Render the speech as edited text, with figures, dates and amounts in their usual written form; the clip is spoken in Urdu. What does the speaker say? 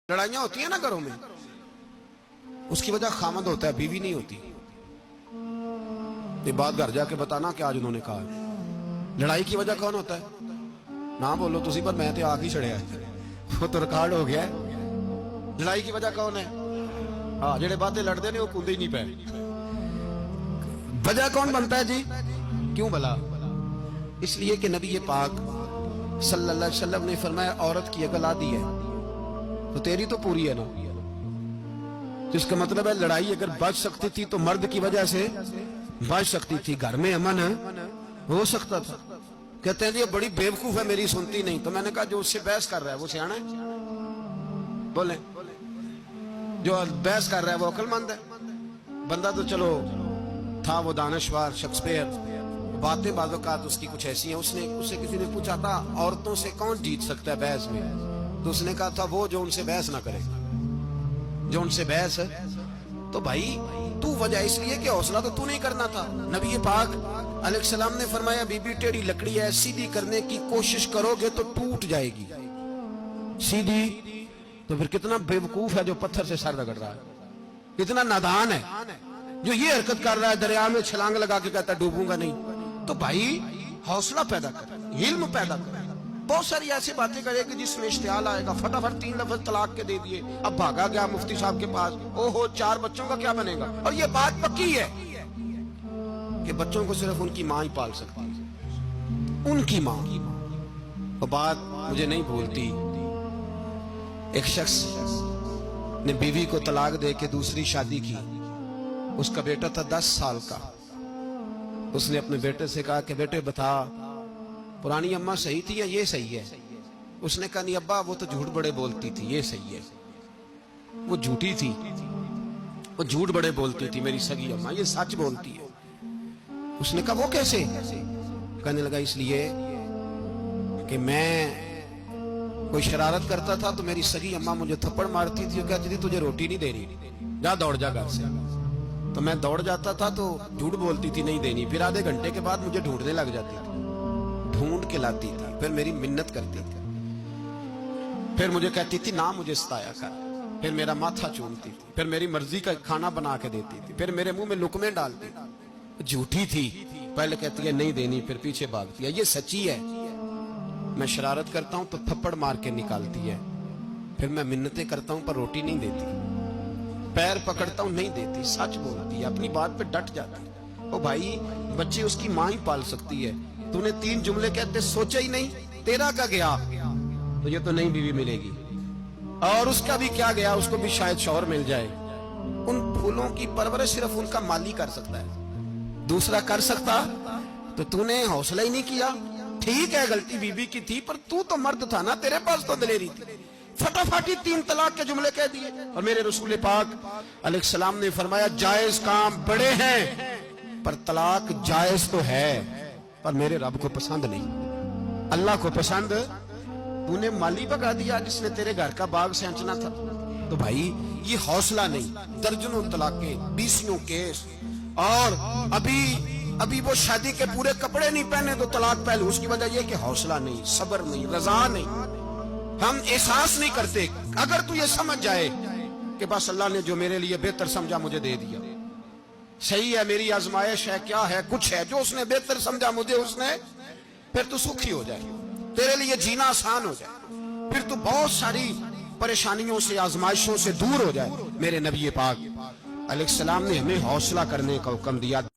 لڑائیاں ہوتی ہیں نا گھروں میں، اس کی وجہ خامد ہوتا ہے، بیوی نہیں ہوتی۔ یہ بات گھر جا کے بتانا کہ آج انہوں نے کہا ہے۔ لڑائی کی وجہ کون ہوتا ہے؟ نہ بولو تسی، پر میں تو آگ ہی چڑھیا ہے، وہ تو ریکارڈ ہو گیا ہے۔ لڑائی کی وجہ کون ہے؟ ہاں، جڑے باتیں لڑتے ہیں وہ کودے ہی نہیں پے۔ وجہ کون بنتا ہے جی؟ کیوں بلا؟ اس لیے کہ نبی پاک صلی اللہ علیہ وسلم نے فرمایا عورت کی اگر آدھی ہے تو تیری تو پوری ہے نا۔ جس کا مطلب ہے لڑائی اگر بچ سکتی تھی تو مرد کی وجہ سے بچ سکتی تھی، گھر میں امن ہو سکتا تھا۔ کہتے ہیں یہ بڑی بیوقوف ہے، میری سنتی نہیں۔ تو میں نے کہا جو اس سے بحث کر رہا ہے وہ سیانا ہے؟ بولیں، جو بحث کر رہا ہے وہ عقل مند ہے؟ بندہ تو چلو تھا وہ دانشور شیکسپیئر، باتیں بعض اوقات اس کی کچھ ایسی ہیں۔ اس سے کسی نے پوچھا تھا عورتوں سے کون جیت سکتا ہے بحث میں، تو اس نے کہا تھا وہ جو ان سے بحث نہ کرے، جو ان سے بحث ہے۔ تو بھائی تو وجہ اس لیے کہ حوصلہ تو نہیں کرنا تھا۔ نبی پاک علیہ السلام نے فرمایا بی بی ٹیڑھی لکڑی ہے، سیدھی کرنے کی کوشش کرو گے تو ٹوٹ جائے گی سیدھی۔ تو پھر کتنا بیوقوف ہے جو پتھر سے سر رگڑ رہا ہے، کتنا نادان ہے جو یہ حرکت کر رہا ہے، دریا میں چھلانگ لگا کے کہتا ہے ڈوبوں گا نہیں۔ تو بھائی حوصلہ پیدا کر، علم پیدا کر۔ بہت ساری ایسی باتیں کرے کہ جس میں اشتعال آئے گا، فٹافٹ 3 لفظ طلاق کے دے دیے، اب بھاگا گیا مفتی صاحب کے پاس، او ہو 4 بچوں کا کیا بنے گا؟ اور یہ بات پکی ہے کہ بچوں کو صرف ان کی ماں ہی پال سکتی ہے، ان کی ماں۔ وہ بات مجھے نہیں بھولتی، ایک شخص نے بیوی کو طلاق دے کے دوسری شادی کی۔ اس کا بیٹا تھا 10 سال کا۔ اس نے اپنے بیٹے سے کہا کہ بیٹے بتا پرانی اماں صحیح تھی یا یہ صحیح ہے؟ اس نے کہا نہیں ابا وہ تو جھوٹ بڑے بولتی تھی، یہ صحیح ہے۔ وہ جھوٹی تھی، وہ جھوٹ بڑے بولتی تھی میری سگی اماں، یہ سچ بولتی ہے۔ اس نے کہا وہ کیسے؟ کہنے لگا اس لیے کہ میں کوئی شرارت کرتا تھا تو میری سگی اماں مجھے تھپڑ مارتی تھی، وہ کہتی تھی تجھے روٹی نہیں دے رہی، جا دوڑ جا گھر سے۔ تو میں دوڑ جاتا تھا تو جھوٹ بولتی تھی نہیں دینی، پھر آدھے گھنٹے کے بعد مجھے ڈھونڈنے لگ جاتی تھی، ڈھونڈ کے لاتی تھی، پھر میری منت کرتی تھی، پھر مجھے کہتی تھی نہ مجھے ستایا کر، پھر میرا ماتھا چومتی تھی، پھر میری مرضی کا کھانا بنا کے دیتی تھی، پھر میرے منہ میں لقمے ڈالتی تھی۔ جھوٹی تھی، پہلے کہتی ہے نہیں دینی، پھر پیچھے بھاگتی ہے۔ یہ سچی ہے، میں شرارت کرتا ہوں تو تھپڑ مار کے نکالتی ہے، پھر میں منتیں کرتا ہوں پر روٹی نہیں دیتی، پیر پکڑتا ہوں نہیں دیتی، سچ بولتی ہے، اپنی بات پہ ڈٹ جاتی ہے۔ او بھائی بچے اس کی ماں ہی پال سکتی ہے، تو نے 3 جملے کہتے سوچا ہی نہیں، تیرا کا گیا تو یہ تو نئی بیوی ملے گی، اور اس کا بھی کیا گیا، اس کو بھی شاید شوہر مل جائے۔ ان پھولوں کی پرورش صرف ان کا مالی کر سکتا ہے، دوسرا کر سکتا تو نے حوصلہ ہی نہیں کیا۔ ٹھیک ہے غلطی بیوی کی تھی، پر تو مرد تھا نا، تیرے پاس تو دلیری تھی، فٹافٹی 3 طلاق کے جملے کہہ دیے۔ اور میرے رسول پاک علیہ السلام نے فرمایا جائز کام بڑے ہیں، پر طلاق جائز تو ہے پر میرے رب کو پسند نہیں، اللہ کو پسند۔ تو نے مالی بگا دیا جس نے تیرے گھر کا باغ سینچنا تھا۔ تو بھائی یہ حوصلہ نہیں، درجنوں طلاقیں، 20 کیس، اور ابھی وہ شادی کے پورے کپڑے نہیں پہنے تو طلاق پہلے۔ اس کی وجہ یہ کہ حوصلہ نہیں، صبر نہیں، رضا نہیں، ہم احساس نہیں کرتے۔ اگر تو یہ سمجھ جائے کہ بس اللہ نے جو میرے لیے بہتر سمجھا مجھے دے دیا، صحیح ہے میری آزمائش ہے، کیا ہے کچھ ہے جو اس نے بہتر سمجھا مجھے اس نے، پھر تو سکھی ہو جائے، تیرے لیے جینا آسان ہو جائے، پھر تو بہت ساری پریشانیوں سے آزمائشوں سے دور ہو جائے۔ میرے نبی پاک علیہ السلام نے ہمیں حوصلہ کرنے کا حکم دیا۔